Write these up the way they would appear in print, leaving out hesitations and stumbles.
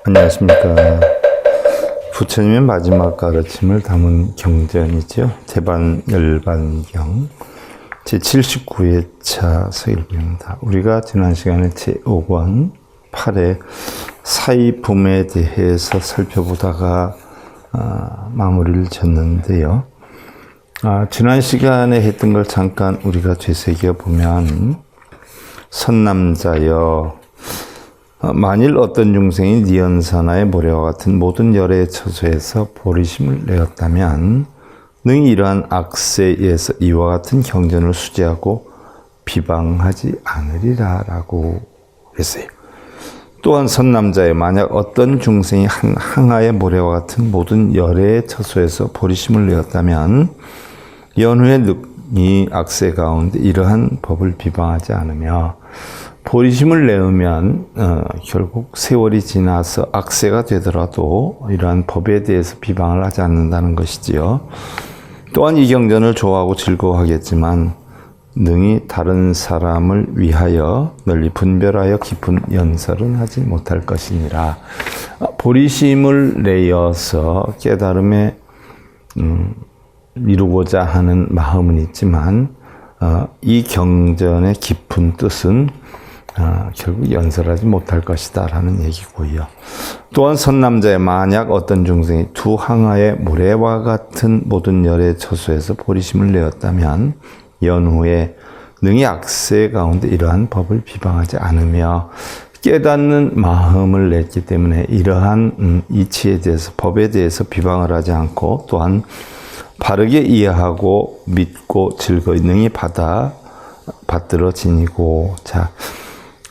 안녕하십니까. 부처님의 마지막 가르침을 담은 경전이죠. 대반열반경 제79회차 서일부입니다. 우리가 지난 시간에 제5권 8의 사이품에 대해서 살펴보다가 마무리를 졌는데요. 지난 시간에 했던 걸 잠깐 우리가 되새겨 보면, 선남자여, 만일 어떤 중생이 니연사나의 모래와 같은 모든 열의 처소에서 보리심을 내었다면 능히 이러한 악세에서 이와 같은 경전을 수제하고 비방하지 않으리라 라고 했어요. 또한 선남자여, 만약 어떤 중생이 한 항아의 모래와 같은 모든 열의 처소에서 보리심을 내었다면 연후에 능히 악세 가운데 이러한 법을 비방하지 않으며, 보리심을 내으면 결국 세월이 지나서 악세가 되더라도 이러한 법에 대해서 비방을 하지 않는다는 것이지요. 또한 이 경전을 좋아하고 즐거워하겠지만 능히 다른 사람을 위하여 널리 분별하여 깊은 연설은 하지 못할 것이니라. 보리심을 내어서 깨달음에 이루고자 하는 마음은 있지만 이 경전의 깊은 뜻은 결국 연설하지 못할 것이다 라는 얘기고요. 또한 선남자의 만약 어떤 중생이 두 항아의 모래와 같은 모든 열의 처소에서 보리심을 내었다면 연후에 능히 악세 가운데 이러한 법을 비방하지 않으며 깨닫는 마음을 냈기 때문에 이러한 이치에 대해서, 법에 대해서 비방을 하지 않고, 또한 바르게 이해하고 믿고 즐거이 능히 받들어 지니고. 자,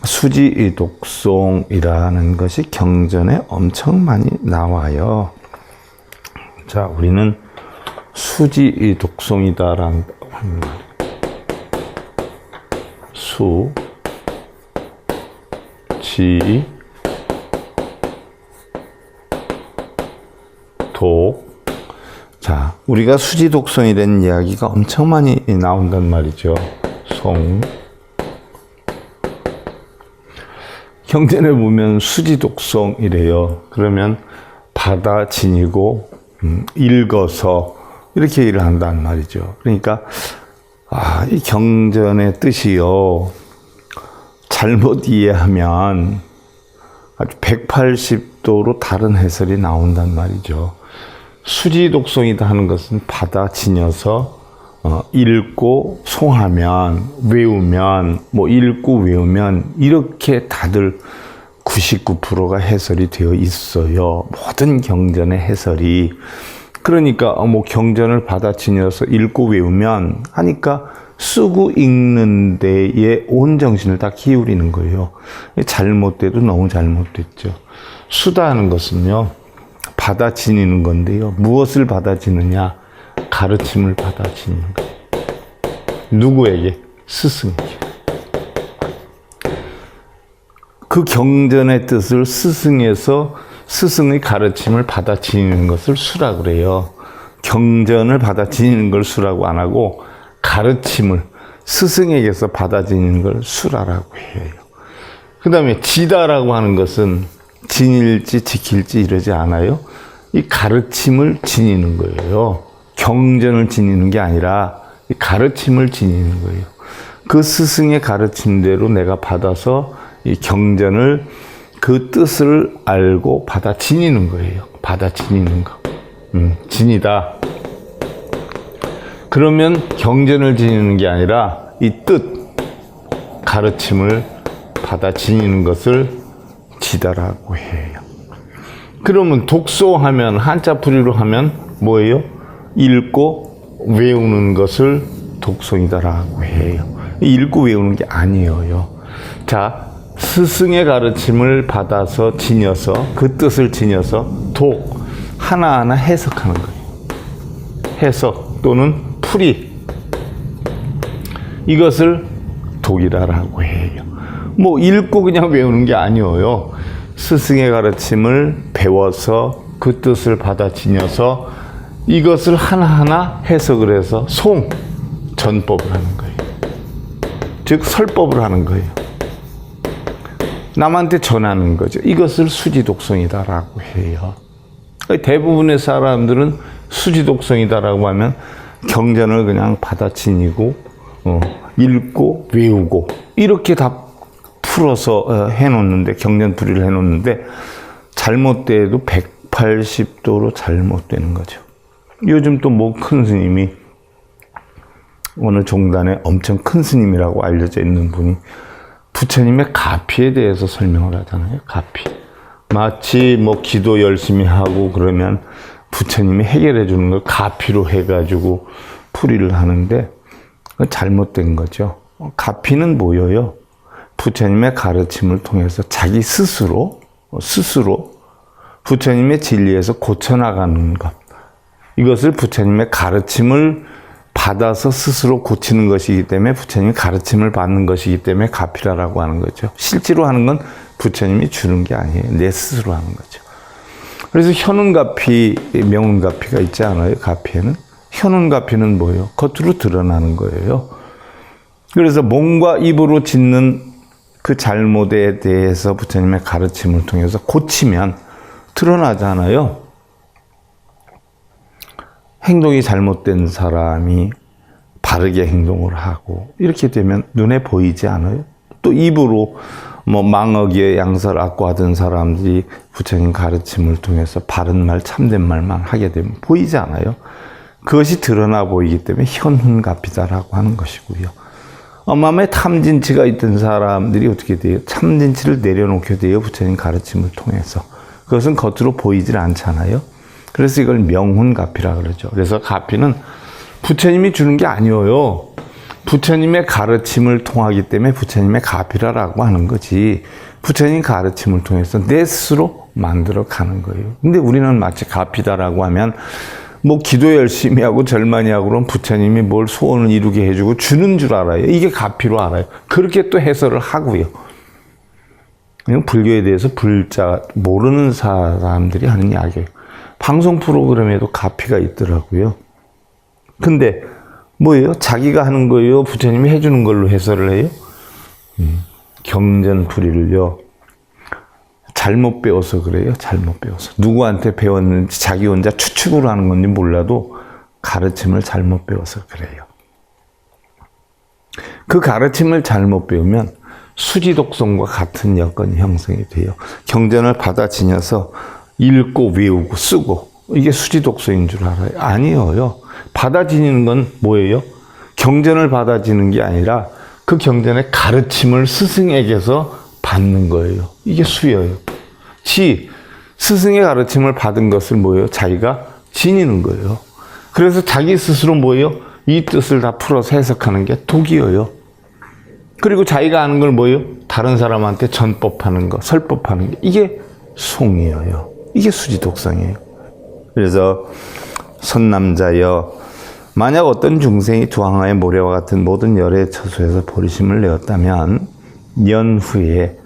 수지 독송이라는 것이 경전에 엄청 많이 나와요. 자, 우리는 수지 독송이다라는 수, 지, 독. 자, 우리가 수지 독송에 대한 이야기가 엄청 많이 나온단 말이죠. 송. 경전에 보면 수지 독송이래요. 그러면 받아 지니고 읽어서 이렇게 일을 한단 말이죠. 그러니까 이 경전의 뜻이요, 잘못 이해하면 아주 180도로 다른 해설이 나온단 말이죠. 수지 독송이다 하는 것은 받아 지녀서 읽고 송하면, 외우면, 읽고 외우면, 이렇게 다들 99%가 해설이 되어 있어요. 모든 경전의 해설이. 그러니까 경전을 받아지녀서 읽고 외우면 하니까 쓰고 읽는 데에 온 정신을 다 기울이는 거예요. 잘못돼도 너무 잘못됐죠. 수다 하는 것은요, 받아지니는 건데요. 무엇을 받아지느냐? 가르침을 받아지는 거예요. 누구에게? 스승에게. 그 경전의 뜻을 스승에서 스승의 가르침을 받아지는 것을 수라 그래요. 경전을 받아지는 걸 수라고 안 하고 가르침을 스승에게서 받아지는 걸 수라라고 해요. 그 다음에 지다라고 하는 것은 지닐지 지킬지 이러지 않아요. 이 가르침을 지니는 거예요. 경전을 지니는 게 아니라 이 가르침을 지니는 거예요. 그 스승의 가르침대로 내가 받아서 이 경전을, 그 뜻을 알고 받아 지니는 거예요. 받아 지니는 거. 지니다. 그러면 경전을 지니는 게 아니라 이 뜻, 가르침을 받아 지니는 것을 지다라고 해요. 그러면 독소하면, 한자풀이로 하면 뭐예요? 읽고 외우는 것을 독송이다라고 해요. 읽고 외우는 게 아니에요. 자, 스승의 가르침을 받아서 지녀서, 그 뜻을 지녀서 독, 하나하나 해석하는 거예요. 해석 또는 풀이. 이것을 독이라고 해요. 읽고 그냥 외우는 게 아니에요. 스승의 가르침을 배워서 그 뜻을 받아 지녀서 이것을 하나하나 해석을 해서 전법을 하는 거예요. 즉 설법을 하는 거예요. 남한테 전하는 거죠. 이것을 수지독성이다라고 해요. 대부분의 사람들은 수지독성이다라고 하면 경전을 그냥 받아 지니고 읽고 외우고 이렇게 다 풀어서 해놓는데, 경전풀이를 해놓는데 잘못돼도 180도로 잘못되는 거죠. 요즘 또 뭐 큰 스님이, 어느 종단에 엄청 큰 스님이라고 알려져 있는 분이 부처님의 가피에 대해서 설명을 하잖아요. 가피. 마치 뭐 기도 열심히 하고 그러면 부처님이 해결해 주는 걸 가피로 해가지고 풀이를 하는데, 그건 잘못된 거죠. 가피는 뭐예요? 부처님의 가르침을 통해서 자기 스스로 부처님의 진리에서 고쳐나가는 것. 이것을 부처님의 가르침을 받아서 스스로 고치는 것이기 때문에, 부처님의 가르침을 받는 것이기 때문에 가피라라고 하는 거죠. 실제로 하는 건 부처님이 주는 게 아니에요. 내 스스로 하는 거죠. 그래서 현운가피, 명운가피가 있지 않아요? 가피에는. 현운가피는 뭐예요? 겉으로 드러나는 거예요. 그래서 몸과 입으로 짓는 그 잘못에 대해서 부처님의 가르침을 통해서 고치면 드러나잖아요. 행동이 잘못된 사람이 바르게 행동을 하고 이렇게 되면 눈에 보이지 않아요? 또 입으로 뭐 망어기에 양설 악구하던 사람들이 부처님 가르침을 통해서 바른 말, 참된 말만 하게 되면 보이지 않아요? 그것이 드러나 보이기 때문에 현훈갑이다라고 하는 것이고요. 마음에 탐진치가 있던 사람들이 어떻게 돼요? 참진치를 내려놓게 돼요. 부처님 가르침을 통해서. 그것은 겉으로 보이질 않잖아요. 그래서 이걸 명훈가피라 그러죠. 그래서 가피는 부처님이 주는 게 아니에요. 부처님의 가르침을 통하기 때문에 부처님의 가피라라고 하는 거지. 부처님 가르침을 통해서 내 스스로 만들어 가는 거예요. 근데 우리는 마치 가피다라고 하면 뭐 기도 열심히 하고 절 많이 하고 그러면 부처님이 뭘 소원을 이루게 해주고 주는 줄 알아요. 이게 가피로 알아요. 그렇게 또 해설을 하고요. 불교에 대해서 모르는 사람들이 하는 이야기예요. 방송 프로그램에도 가피가 있더라고요. 근데 뭐예요? 자기가 하는 거예요? 부처님이 해주는 걸로 해설을 해요? 경전풀이를요. 잘못 배워서 그래요. 잘못 배워서. 누구한테 배웠는지 자기 혼자 추측으로 하는 건지 몰라도 가르침을 잘못 배워서 그래요. 그 가르침을 잘못 배우면 수지독성과 같은 여건이 형성이 돼요. 경전을 받아 지녀서 읽고 외우고 쓰고 이게 수지독성인 줄 알아요? 아니에요. 받아지는 건 뭐예요? 경전을 받아지는 게 아니라 그 경전의 가르침을 스승에게서 받는 거예요. 이게 수예요. 스승의 가르침을 받은 것을 뭐예요? 자기가 지니는 거예요. 그래서 자기 스스로 뭐예요? 이 뜻을 다 풀어서 해석하는 게 독이에요. 그리고 자기가 아는 걸 뭐예요? 다른 사람한테 전법하는 거, 설법하는 게 이게 송이에요. 이게 수지독성이에요. 그래서 선남자여, 만약 어떤 중생이 두항아의 모래와 같은 모든 열의 처소에서 보리심을 내었다면 연후에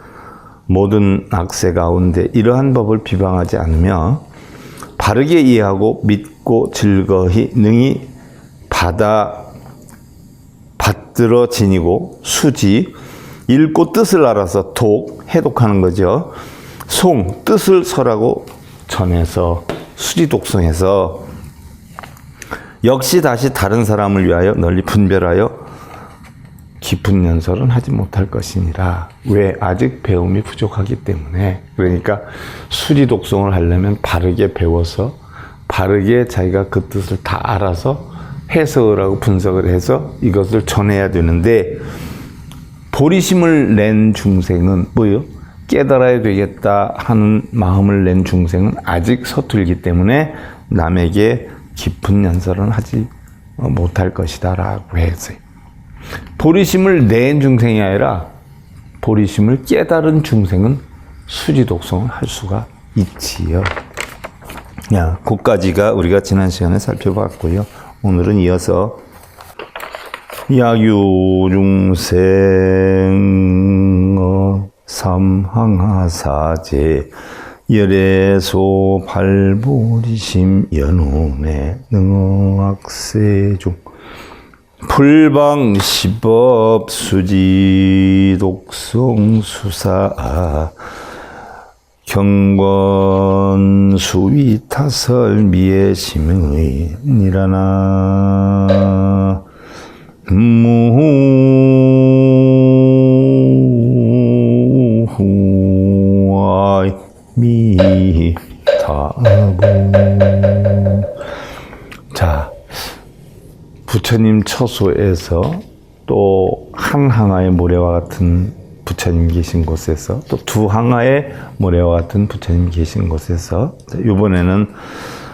모든 악세 가운데 이러한 법을 비방하지 않으며 바르게 이해하고 믿고 즐거이 능히 받들어 지니고 수지, 읽고 뜻을 알아서 해독하는 거죠. 송, 뜻을 설하고 전해서 수지독성해서 역시 다시 다른 사람을 위하여 널리 분별하여 깊은 연설은 하지 못할 것이니라. 왜? 아직 배움이 부족하기 때문에. 그러니까 수지독성을 하려면 바르게 배워서 바르게 자기가 그 뜻을 다 알아서 해석을 하고 분석을 해서 이것을 전해야 되는데, 보리심을 낸 중생은 뭐예요? 깨달아야 되겠다 하는 마음을 낸 중생은 아직 서툴기 때문에 남에게 깊은 연설은 하지 못할 것이다 라고 했어요. 보리심을 낸 중생이 아니라 보리심을 깨달은 중생은 수지독성을 할 수가 있지요. 그까지가 우리가 지난 시간에 살펴봤고요. 오늘은 이어서 야유중생 삼항하사제 열애소 발보리심 연운에 능어악세중 불방 시법 수지 독성 수사 경건 수위 타설 미의 심의 니라나 무후아이 미타부. 자, 부처님 처소에서 또 한 항아의 모래와 같은 부처님 계신 곳에서 또 두 항아의 모래와 같은 부처님 계신 곳에서 이번에는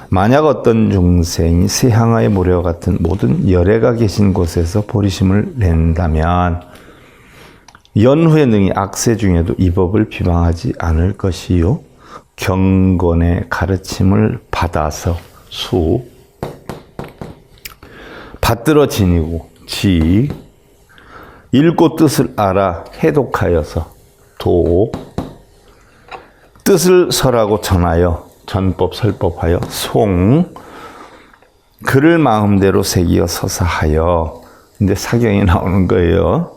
만약 어떤 중생이 세 항아의 모래와 같은 모든 열애가 계신 곳에서 보리심을 낸다면 연후에 능히 악세 중에도 이 법을 비방하지 않을 것이요 경건의 가르침을 받아서 수 받들어 지니고 지 읽고 뜻을 알아 해독하여서 도 뜻을 설하고 전하여 전법 설법하여 송 그를 마음대로 새기어 서사하여. 근데 사경이 나오는 거예요.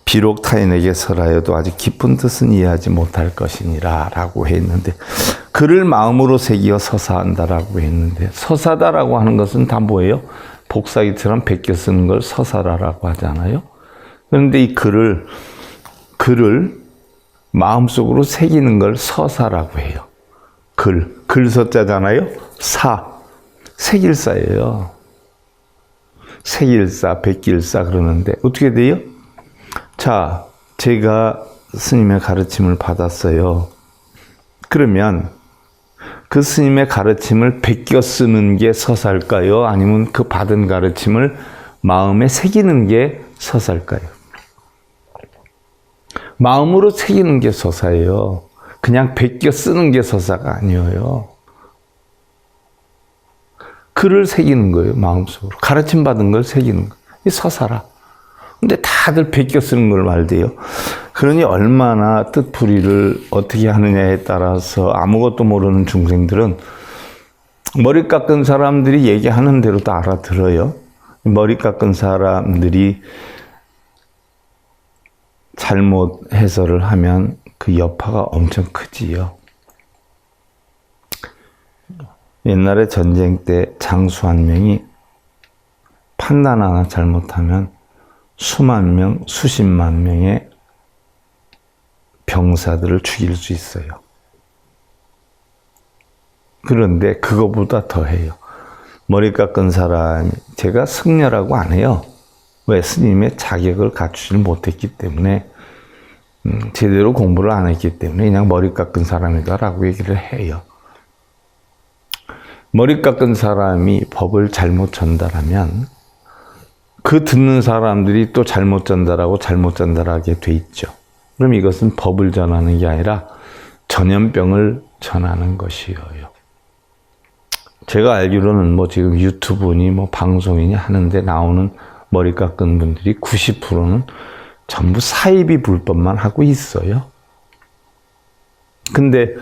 비록 타인에게 설하여도 아주 깊은 뜻은 이해하지 못할 것이니라 라고 했는데 그를 마음으로 새기어 서사한다라고 했는데 서사다라고 하는 것은 다 뭐예요? 복사기처럼 베껴 쓰는 걸 서사라라고 하잖아요. 그런데 이 글을 마음속으로 새기는 걸 서사라고 해요. 글서자잖아요. 새길사예요. 새길사, 베낄사 그러는데 어떻게 돼요? 자, 제가 스님의 가르침을 받았어요. 그러면 그 스님의 가르침을 베껴 쓰는 게 서사일까요? 아니면 그 받은 가르침을 마음에 새기는 게 서사일까요? 마음으로 새기는 게 서사예요. 그냥 베껴 쓰는 게 서사가 아니에요. 글을 새기는 거예요. 마음속으로. 가르침 받은 걸 새기는 거예요. 이 서사라. 근데 다들 베껴 쓰는 걸 말대요. 그러니 얼마나 뜻풀이를 어떻게 하느냐에 따라서 아무것도 모르는 중생들은 머리 깎은 사람들이 얘기하는 대로 다 알아들어요. 머리 깎은 사람들이 잘못 해설을 하면 그 여파가 엄청 크지요. 옛날에 전쟁 때 장수 한 명이 판단 하나 잘못하면 수만 명, 수십만 명의 병사들을 죽일 수 있어요. 그런데 그거보다 더해요. 머리 깎은 사람이 제가 승려라고 안 해요. 왜? 스님의 자격을 갖추지 못했기 때문에 제대로 공부를 안 했기 때문에 그냥 머리 깎은 사람이다라고 얘기를 해요. 머리 깎은 사람이 법을 잘못 전달하면 그 듣는 사람들이 또 잘못 전달하고 잘못 전달하게 돼 있죠. 그럼 이것은 법을 전하는 게 아니라 전염병을 전하는 것이에요. 제가 알기로는 뭐 지금 유튜브니 뭐 방송이니 하는데 나오는 머리 깎은 분들이 90%는 전부 사이비 불법만 하고 있어요. 근데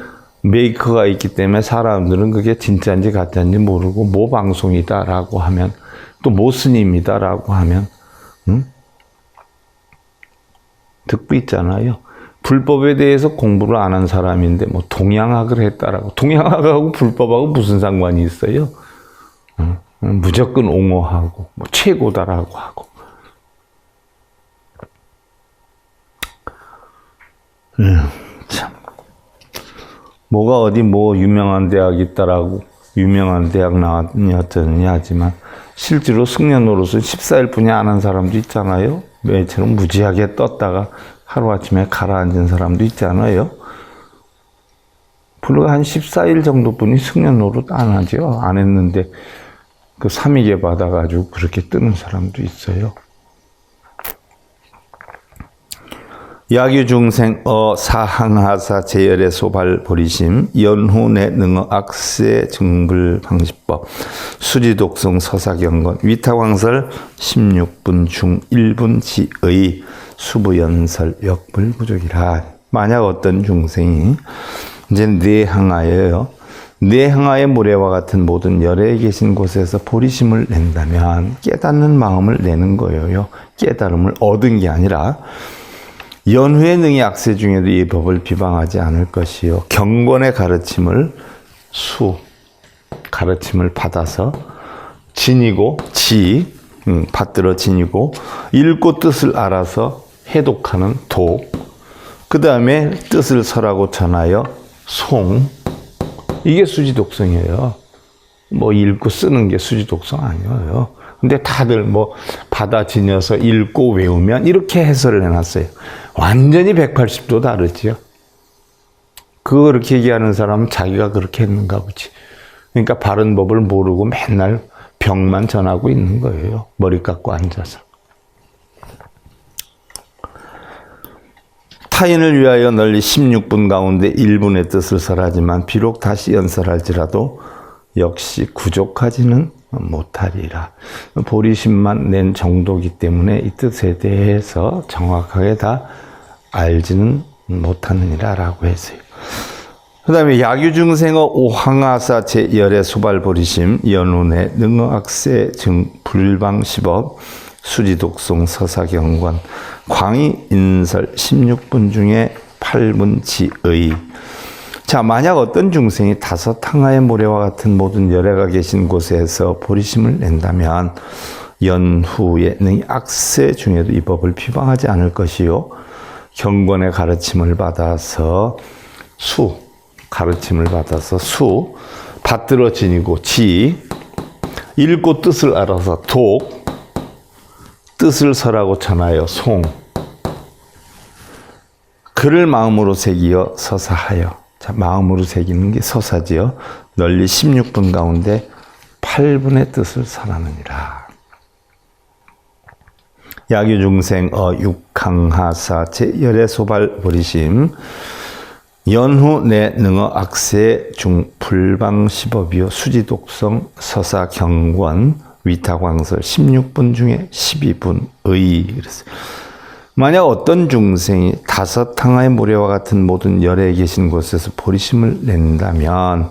메이커가 있기 때문에 사람들은 그게 진짜인지 가짜인지 모르고 모 방송이다라고 하면 또 모 스님이다라고 하면 듣고 있잖아요. 불법에 대해서 공부를 안 한 사람인데 뭐 동양학을 했다라고. 동양학하고 불법하고 무슨 상관이 있어요? 무조건 옹호하고 뭐 최고다라고 하고. 참. 뭐가 어디 뭐 유명한 대학 있다라고 유명한 대학 나왔니 어쩌니 하지만 실제로 승려 노릇은 14일 뿐이 안 한 사람도 있잖아요. 매처럼 무지하게 떴다가 하루아침에 가라앉은 사람도 있잖아요. 불과 한 14일 정도뿐이 승려 노릇 안 하죠. 안 했는데 그 삼위계 받아가지고 그렇게 뜨는 사람도 있어요. 야규 중생 사항하사 제열의 소발 보리심 연후내 능어 악세 증불 방시법 수지 독성 서사경건 위타광설 16분 중 1분 지의 수부연설 역불부족이라. 만약 어떤 중생이 이제 네 항아예요. 내항하의 모래와 같은 모든 열애에 계신 곳에서 보리심을 낸다면 깨닫는 마음을 내는 거예요. 깨달음을 얻은 게 아니라 연후에 능히 악세 중에도 이 법을 비방하지 않을 것이요. 경건의 가르침을 가르침을 받아서 지니고 받들어 지니고 읽고 뜻을 알아서 해독하는 그 다음에 뜻을 설하고 전하여 이게 수지독성이에요. 뭐 읽고 쓰는 게 수지독성 아니에요. 근데 다들 뭐 받아 지녀서 읽고 외우면 이렇게 해설을 해놨어요. 완전히 180도 다르지요. 그렇게 얘기하는 사람은 자기가 그렇게 했는가 보지. 그러니까 바른 법을 모르고 맨날 병만 전하고 있는 거예요. 머리 깎고 앉아서. 타인을 위하여 널리 16분 가운데 1분의 뜻을 설하지만 비록 다시 연설할지라도 역시 구족하지는 못하리라. 보리심만 낸 정도이기 때문에 이 뜻에 대해서 정확하게 다 알지는 못하느니라 라고 했어요. 그 다음에 야규중생어 오항하사 제 열의 소발보리심 연운의 능어악세 증 불방시법 수지독송 서사경관 광의인설 16분 중에 8분 지의. 자, 만약 어떤 중생이 5항아의 모래와 같은 모든 열애가 계신 곳에서 보리심을 낸다면 연후에 능히 악세 중에도 이 법을 비방하지 않을 것이요. 경건의 가르침을 받아서 받들어 지니고 읽고 뜻을 알아서 뜻을 설하고 전하여 그를 마음으로 새기어 서사하여. 자, 마음으로 새기는 게 서사지요. 널리 16분 가운데 8분의 뜻을 설하느니라. 야규중생 육항하사 제 열의 소발보리심 연후 내 능어 악세 중 불방시법이요 수지독성 서사경관 위타광설 16분 중에 12분의. 그랬어요. 만약 어떤 중생이 5항아의 모래와 같은 모든 열애에 계신 곳에서 보리심을 낸다면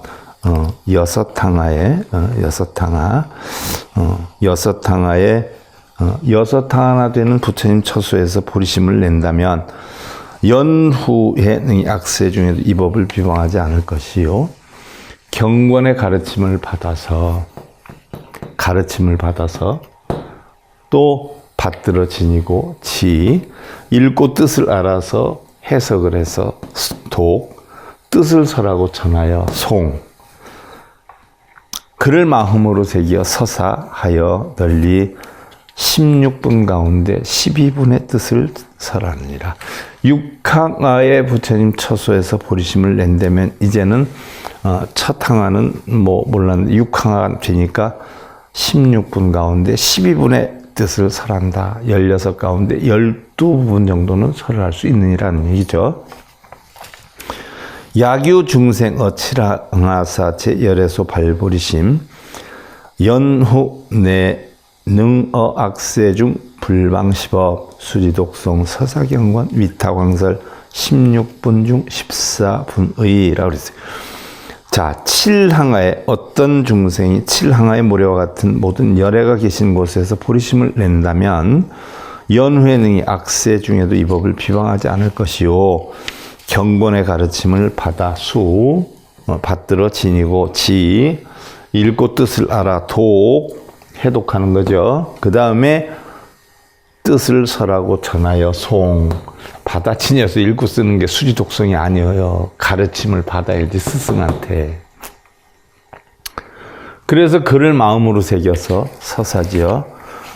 6항아나 되는 부처님 처소에서 보리심을 낸다면 연후에 능히 악세 중에도 이 법을 비방하지 않을 것이요. 경건의 가르침을 받아서 또 받들어 지니고 읽고 뜻을 알아서 해석을 해서 뜻을 설하고 전하여 그를 마음으로 새기어 서사하여 널리 16분 가운데 12분의 뜻을 설하느니라. 6항아의 부처님 처소에서 보리심을 낸다면 이제는 첫 항아는 몰랐는데 6항아가 되니까 16분 가운데 12분의 뜻을 설한다. 16 가운데 12분 정도는 설을 할 수 있느니라는 얘기죠. 야규 중생 칠항아사 제 열애소 발보리심 연후 내 능어 악세 중 불방시법 수지독성 서사경관 위타광설 16분 중 14분의라고 그랬어요. 자, 7항아에 어떤 중생이 7항아의 모래와 같은 모든 열애가 계신 곳에서 보리심을 낸다면 연후에 능히 악세 중에도 이 법을 비방하지 않을 것이요. 경건의 가르침을 받아 받들어 지니고 읽고 뜻을 알아 해독하는 거죠. 그 다음에 뜻을 설하고 전하여 받아 지녀서 읽고 쓰는 게 수지독성이 아니에요. 가르침을 받아야지 스승한테. 그래서 그를 마음으로 새겨서 서사지어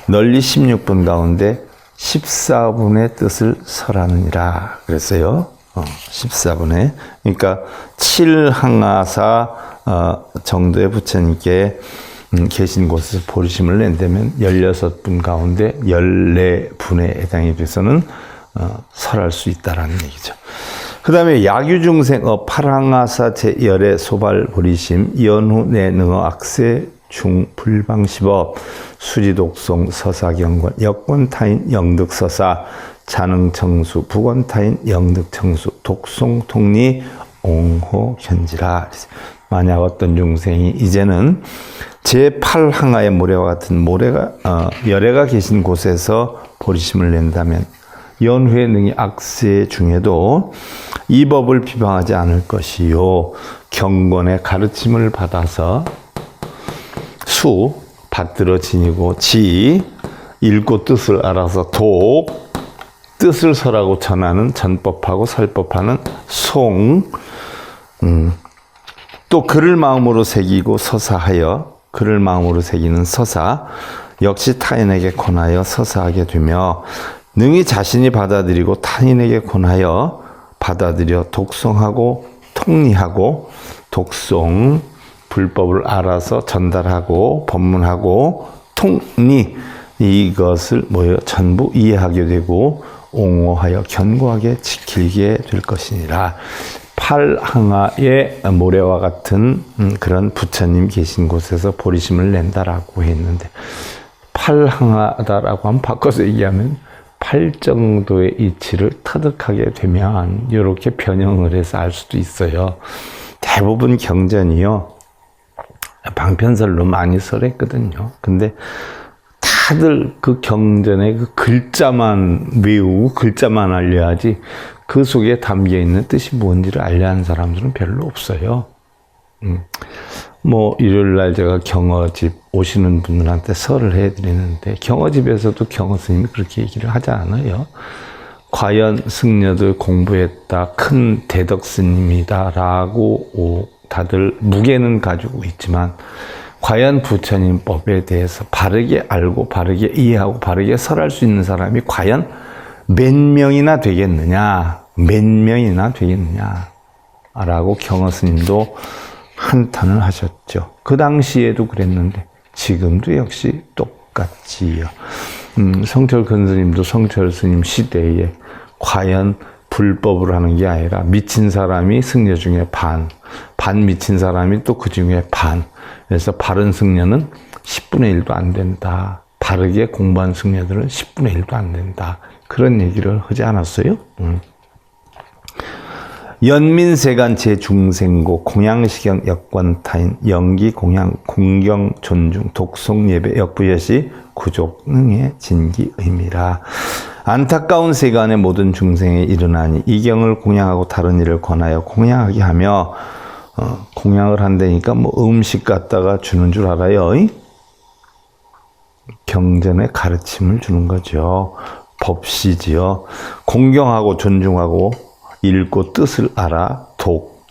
널리 16분 가운데 14분의 뜻을 설하느니라 그랬어요. 14분의. 그러니까 7항아사 정도의 부처님께 계신 곳에서 보리심을 낸다면 16분 가운데 14분의 해당이 돼서는 설할 수 있다라는 얘기죠. 그 다음에 야규중생 8항아사 제 열의 소발보리심 연후 내 능어 악세 중 불방시법 수지독송 서사경관 역권타인 영득서사 자능청수 부권타인 영득청수 독송통리 옹호현지라. 만약 어떤 중생이 이제는 제8항아의 모래와 같은 열애가 계신 곳에서 보리심을 낸다면 연후에 능히 악세 중에도 이 법을 비방하지 않을 것이요 경건의 가르침을 받아서 수 받들어 지니고 지 읽고 뜻을 알아서 독 뜻을 설하고 전하는 전법하고 설법하는 송 또 그를 마음으로 새기고 서사하여 그를 마음으로 새기는 서사 역시 타인에게 권하여 서사하게 되며 능히 자신이 받아들이고 타인에게 권하여 받아들여 독송하고 통리하고 독송 불법을 알아서 전달하고 법문하고 통리 이것을 전부 이해하게 되고 옹호하여 견고하게 지키게 될 것이니라. 8항아의 모래와 같은 그런 부처님 계신 곳에서 보리심을 낸다라고 했는데 8항아다라고 하면 바꿔서 얘기하면 8 정도의 이치를 터득하게 되면 이렇게 변형을 해서 알 수도 있어요. 대부분 경전이요 방편설로 많이 설했거든요. 근데 다들 그 경전의 그 글자만 외우고 글자만 알려야지 그 속에 담겨있는 뜻이 뭔지를 알려 하는 사람들은 별로 없어요. 일요일날 제가 경어집 오시는 분들한테 설을 해드리는데 경어집에서도 경어 스님이 그렇게 얘기를 하지 않아요. 과연 승려들 공부했다 큰 대덕 스님이다 라고 다들 무게는 가지고 있지만 과연 부처님 법에 대해서 바르게 알고 바르게 이해하고 바르게 설할 수 있는 사람이 과연 몇 명이나 되겠느냐 라고 경어 스님도 한탄을 하셨죠. 그 당시에도 그랬는데 지금도 역시 똑같지요. 성철 큰 스님도 성철 스님 시대에 과연 불법을 하는 게 아니라 미친 사람이 승려 중에 반 미친 사람이 또 그 중에 반. 그래서 바른 승려는 10분의 1도 안 된다. 바르게 공부한 승려들은 10분의 1도 안 된다. 그런 얘기를 하지 않았어요? 연민세간 제중생고 공양시경 역관타인 영기 공양 공경 존중 독송 예배 역부여시 구족능의 진기의미라. 안타까운 세간의 모든 중생에 일어나니 이 경을 공양하고 다른 일을 권하여 공양하게 하며 공양을 한다니까 음식 갖다가 주는 줄 알아요. 경전의 가르침을 주는 거죠. 법시지요. 공경하고 존중하고 읽고 뜻을 알아 독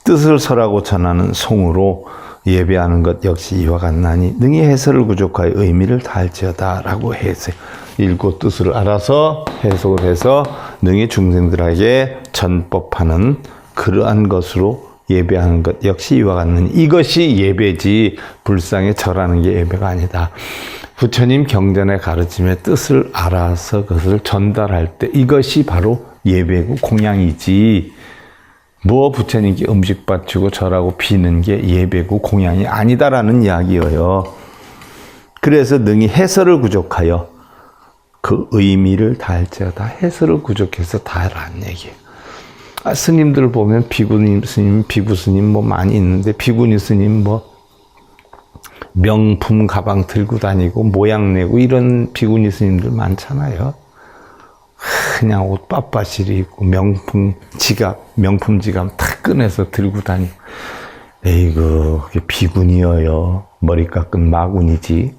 뜻을 설하고 전하는 송으로 예배하는 것 역시 이와 같나니 능히 해설을 구족하여 의미를 다할지어다 라고 해서 읽고 뜻을 알아서 해석을 해서 능히 중생들에게 전법하는 그러한 것으로 예배하는 것 역시 이와 같는 이것이 예배지 불상에 절하는 게 예배가 아니다. 부처님 경전의 가르침의 뜻을 알아서 그것을 전달할 때 이것이 바로 예배고 공양이지 부처님께 음식 바치고 절하고 비는 게 예배고 공양이 아니다라는 이야기예요. 그래서 능히 해설을 구족하여 그 의미를 다할지어다. 해설을 구족해서 다하라는 얘기예요. 스님들 보면 비구니 스님, 비구 스님 많이 있는데 비구니 스님 명품 가방 들고 다니고 모양 내고 이런 비구니 스님들 많잖아요. 그냥 옷 빳빳이 입고 명품 지갑 탁 꺼내서 들고 다니고 에이구 그게 비구니여요. 머리 깎은 마군이지.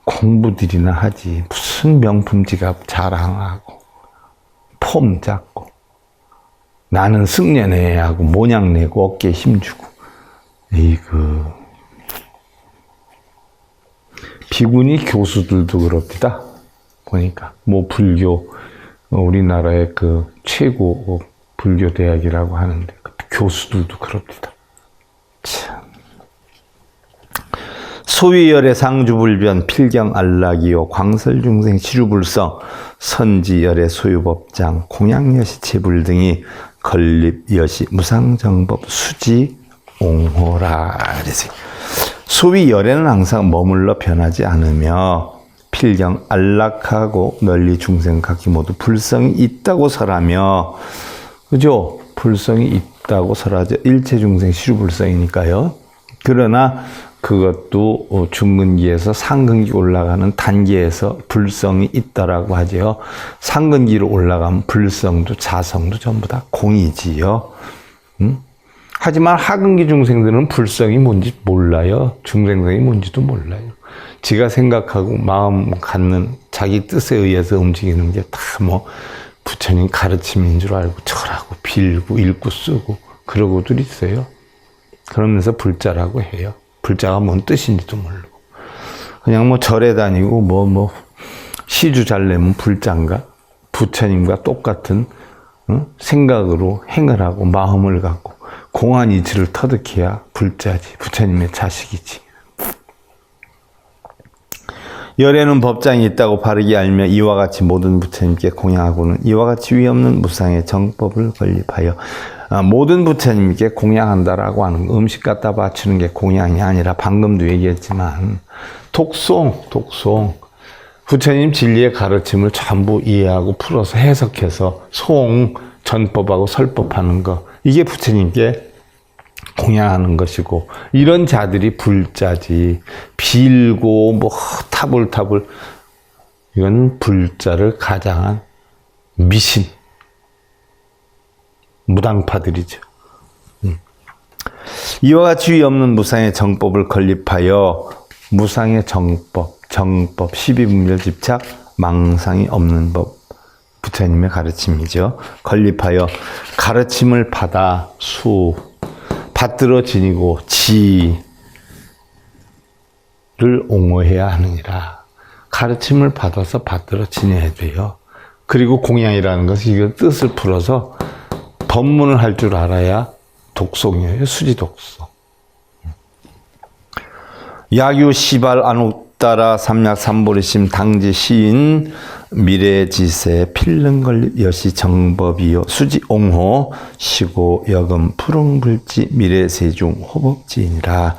공부들이나 하지 무슨 명품 지갑 자랑하고 폼 잡고 나는 승려네 하고 모양 내고 어깨에 힘주고 에이구 비구니 교수들도 그럽니다. 보니까 불교 우리나라의 그 최고 불교 대학이라고 하는데 교수들도 그럽니다. 참. 소위열의 상주불변 필경 안락이요 광설중생 치루불성 선지열의 소유법장 공양여시 체불 등이 건립여시 무상정법 수지 옹호라. 소위열에는 항상 머물러 변하지 않으며 필경 안락하고 널리 중생 각기 모두 불성이 있다고 설하며 그죠? 불성이 없다고 설하죠. 일체 중생 시류불성이니까요. 그러나 그것도 중근기에서 상근기 올라가는 단계에서 불성이 있다라고 하죠. 상근기로 올라가면 불성도 자성도 전부 다 공이지요. 하지만 하근기 중생들은 불성이 뭔지 몰라요. 중생성이 뭔지도 몰라요. 지가 생각하고 마음 갖는 자기 뜻에 의해서 움직이는 게 다 뭐 부처님 가르침인 줄 알고 절하고 빌고 읽고 쓰고 그러고들 있어요. 그러면서 불자라고 해요. 불자가 뭔 뜻인지도 모르고 그냥 뭐 절에 다니고 뭐 시주 잘 내면 불자인가? 부처님과 똑같은 생각으로 행을 하고 마음을 갖고 공안 이치를 터득해야 불자지. 부처님의 자식이지. 열에는 법장이 있다고 바르게 알며 이와 같이 모든 부처님께 공양하고는 이와 같이 위없는 무상의 정법을 건립하여 모든 부처님께 공양한다라고 하는 거, 음식 갖다 바치는 게 공양이 아니라 방금도 얘기했지만 독송 부처님 진리의 가르침을 전부 이해하고 풀어서 해석해서 송 전법하고 설법하는 거, 이게 부처님께 공양하는 것이고, 이런 자들이 불자지. 빌고 뭐 타불타불, 이건 불자를 가장한 미신 무당파들이죠. 이와 같이 위 없는 무상의 정법을 건립하여, 무상의 정법 12분별집착 망상이 없는 법, 부처님의 가르침이죠. 건립하여 가르침을 받아 받들어 지니고 지를 옹호해야 하느니라. 가르침을 받아서 받들어 지내야 돼요. 그리고 공양이라는 것은 이거 뜻을 풀어서 법문을 할 줄 알아야 독송이에요. 수지독송. 야규 시발 안옥따라 삼약 삼보리심 당지 시인 미래지세 필름건립 여시 정법이요 수지 옹호 시고 여금 푸릉불지 미래세중 호법지이니라.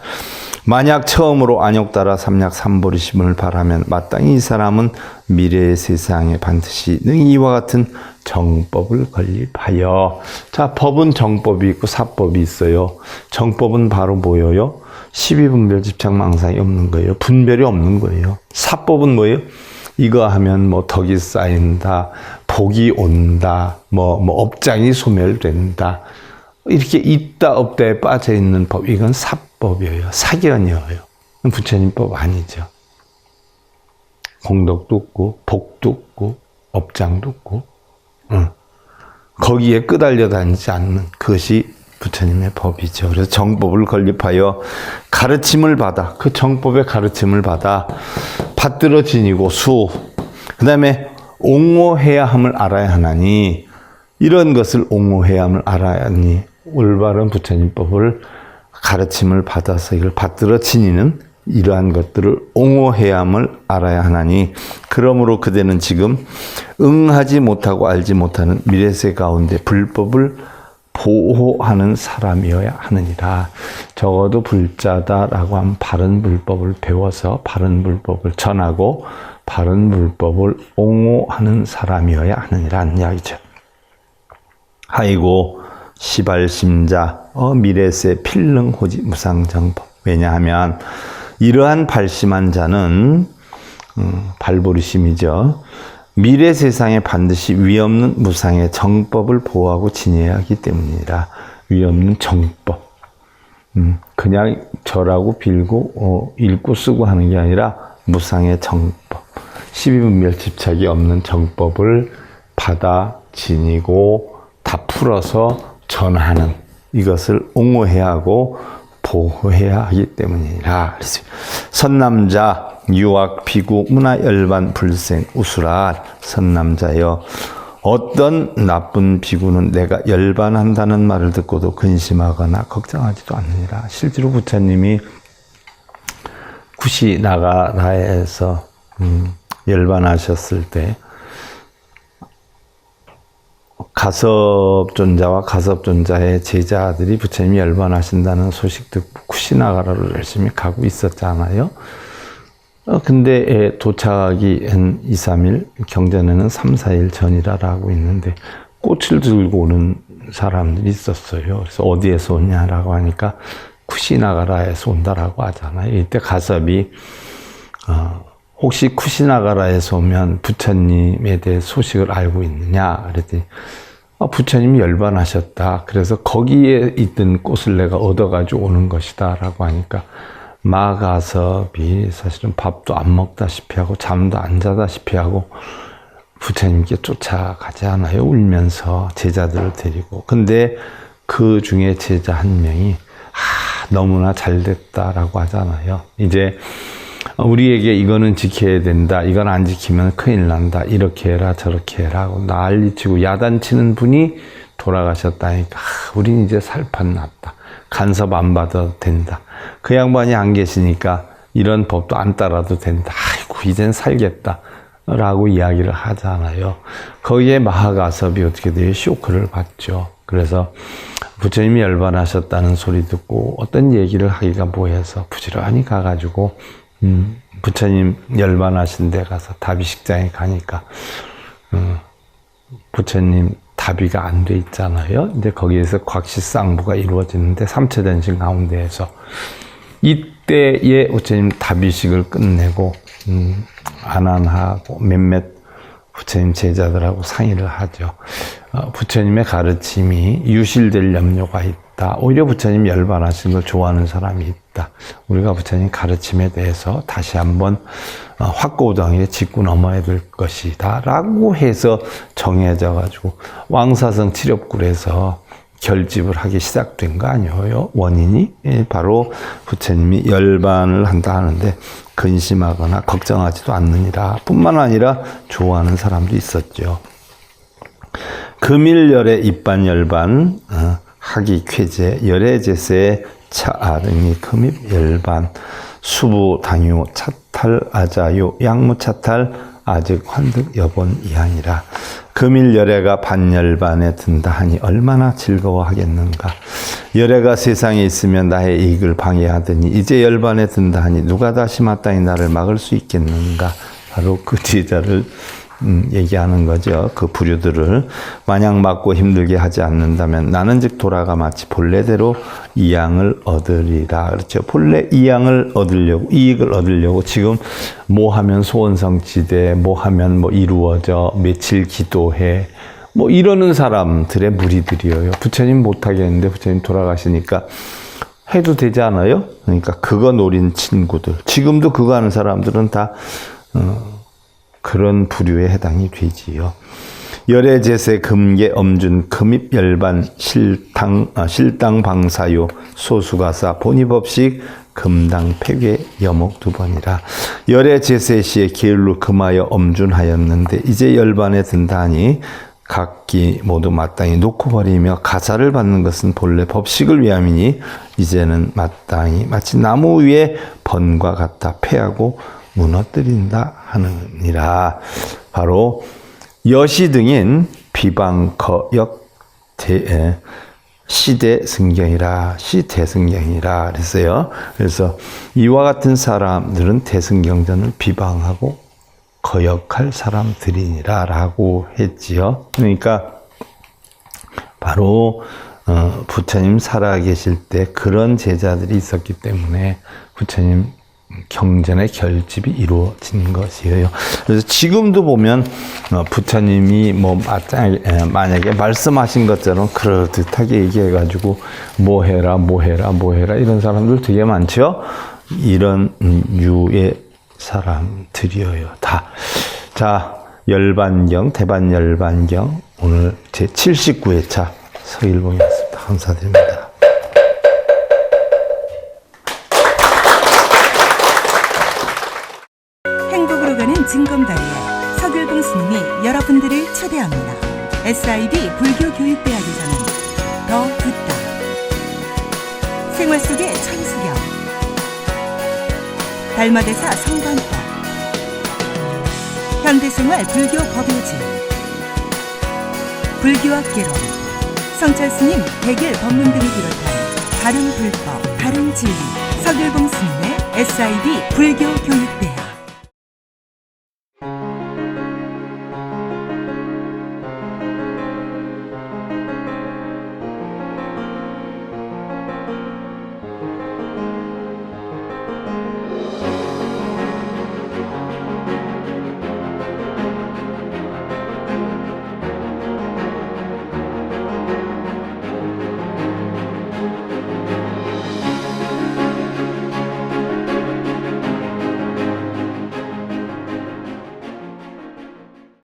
만약 처음으로 안욕따라 삼약 삼보리심을 바라면 마땅히 이 사람은 미래의 세상에 반드시 이와 같은 정법을 건립하여. 자, 법은 정법이 있고 사법이 있어요. 정법은 바로 뭐예요? 12분별 집착망상이 없는 거예요. 분별이 없는 거예요. 사법은 뭐예요? 이거 하면 뭐 덕이 쌓인다, 복이 온다, 뭐 업장이 소멸된다, 이렇게 있다 없다에 빠져 있는 법, 이건 사법이에요. 사견이에요. 부처님법 아니죠. 공덕도 없고 복도 없고 업장도 없고 거기에 끄달려 다니지 않는 그것이 부처님의 법이죠. 그래서 정법을 건립하여 가르침을 받아, 그 정법의 가르침을 받아 받들어 지니고 그 다음에 옹호해야 함을 알아야 하나니, 이런 것을 옹호해야 함을 알아야 하니 올바른 부처님법을 가르침을 받아서 이걸 받들어 지니는 이러한 것들을 옹호해야 함을 알아야 하나니, 그러므로 그대는 지금 응하지 못하고 알지 못하는 미래세 가운데 불법을 보호하는 사람이어야 하느니라. 적어도 불자다라고 하면 바른 불법을 배워서 바른 불법을 전하고 바른 불법을 옹호하는 사람이어야 하느니라는 이야기죠. 하이고 시발심자 미래세 필릉호지 무상정법. 왜냐하면 이러한 발심한 자는 발보리심이죠. 미래 세상에 반드시 위없는 무상의 정법을 보호하고 지내야 하기 때문이라. 위없는 정법. 그냥 절하고 빌고 읽고 쓰고 하는 게 아니라 무상의 정법. 12분별 집착이 없는 정법을 받아 지니고 다 풀어서 전하는, 이것을 옹호해야 하고 보호해야 하기 때문이라. 선남자 유학 비구 문화 열반 불생 우수라. 선남자여, 어떤 나쁜 비구는 내가 열반한다는 말을 듣고도 근심하거나 걱정하지도 않느니라. 실제로 부처님이 구시나가라에서 열반하셨을 때 가섭존자와 가섭존자의 제자들이 부처님이 열반하신다는 소식 듣고 구시나가라로 열심히 가고 있었잖아요. 근데 도착하기 한 2, 3일, 경전에는 3, 4일 전이라고 있는데 꽃을 들고 오는 사람들이 있었어요. 그래서 어디에서 오냐라고 하니까 쿠시나가라에서 온다라고 하잖아요. 이때 가섭이 혹시 쿠시나가라에서 오면 부처님에 대해 소식을 알고 있느냐 그랬더니 부처님이 열반하셨다. 그래서 거기에 있던 꽃을 내가 얻어가지고 오는 것이다 라고 하니까 마가섭이 사실은 밥도 안 먹다시피 하고 잠도 안 자다시피 하고 부처님께 쫓아가지 않아요. 울면서 제자들을 데리고. 근데 그 중에 제자 한 명이 너무나 잘됐다라고 하잖아요. 이제 우리에게 이거는 지켜야 된다. 이건 안 지키면 큰일 난다. 이렇게 해라 저렇게 해라 하고 난리치고 야단치는 분이 돌아가셨다니까 우린 이제 살판 났다. 간섭 안 받아도 된다. 그 양반이 안 계시니까 이런 법도 안 따라도 된다. 아이고 이젠 살겠다. 라고 이야기를 하잖아요. 거기에 마하가섭이 어떻게 돼요? 쇼크를 받죠. 그래서 부처님이 열반하셨다는 소리 듣고 어떤 얘기를 하기가 뭐해서 부지런히 가가지고 부처님 열반하신 데 가서 다비식장에 가니까 부처님 다비가 안 돼 있잖아요. 근데 거기에서 곽시쌍부가 이루어지는데 삼체전신 가운데에서 이때에 부처님 다비식을 끝내고 안안하고 몇몇 부처님 제자들하고 상의를 하죠. 부처님의 가르침이 유실될 염려가 있다. 오히려 부처님 열반하신 걸 좋아하는 사람이 있다. 우리가 부처님 가르침에 대해서 다시 한번 확고우당에 짚고 넘어야 될 것이다. 라고 해서 정해져 가지고 왕사성 칠엽굴에서 결집을 하기 시작된 거 아니에요? 원인이 바로 부처님이 열반을 한다 하는데 근심하거나 걱정하지도 않느니라 뿐만 아니라 좋아하는 사람도 있었죠. 금일열의 입반열반, 하기 쾌제, 열애제세, 차아등이 금입열반, 수부 당유, 차탈, 아자유, 양무차탈, 아직 환득 여본 이하니라. 금일열애가 반열반에 든다 하니 얼마나 즐거워하겠는가. 열애가 세상에 있으면 나의 이익을 방해하더니 이제 열반에 든다 하니 누가 다시 마땅히 나를 막을 수 있겠는가. 바로 그 제자를 얘기하는 거죠. 그 부류들을 마냥 맞고 힘들게 하지 않는다면 나는 즉 돌아가 마치 본래대로 이양을 얻으리라. 그렇죠. 본래 이양을 얻으려고 이익을 얻으려고 지금 뭐 하면 소원성취돼, 뭐 하면 뭐 이루어져, 며칠 기도해, 뭐 이러는 사람들의 무리들이에요. 부처님 못하겠는데 부처님 돌아가시니까 해도 되지 않아요? 그러니까 그거 노린 친구들, 지금도 그거 하는 사람들은 다 그런 부류에 해당이 되지요. 열애제세 금계 엄준 금입열반 실당 방사요 소수가사 본입업식 금당 폐괴 여목 2번이라. 열애제세 시에 게을로 금하여 엄준하였는데 이제 열반에 든다 하니 각기 모두 마땅히 놓고 버리며 가사를 받는 것은 본래 법식을 위함이니 이제는 마땅히 마치 나무 위에 번과 같아 패하고 무너뜨린다 하느니라. 바로 여시 등인 비방거역 시대승경이라 시대승경이라 그랬어요. 그래서 이와 같은 사람들은 대승경전을 비방하고 거역할 사람들이니라 라고 했지요. 그러니까 바로 부처님 살아계실 때 그런 제자들이 있었기 때문에 부처님 경전의 결집이 이루어진 것이에요. 그래서 지금도 보면 부처님이 뭐 만약에 말씀하신 것처럼 그럴듯하게 얘기해가지고 뭐 해라 이런 사람들 되게 많죠. 이런 유의 사람들이에요. 다. 자, 열반경, 대반열반경 오늘 제 79회차 서일봉이었습니다. 감사드립니다. 진검다리에 서길봉 스님이 여러분들을 초대합니다. SIB 불교교육대학에서는 더 듣다, 생활 속의 천수경, 달마대사 성관법, 현대생활 불교 법요지, 불교학개론, 성찰스님 백일 법문 등을 비롯한 다른 불법, 다른 진리, 서길봉 스님의 SIB 불교교육대학.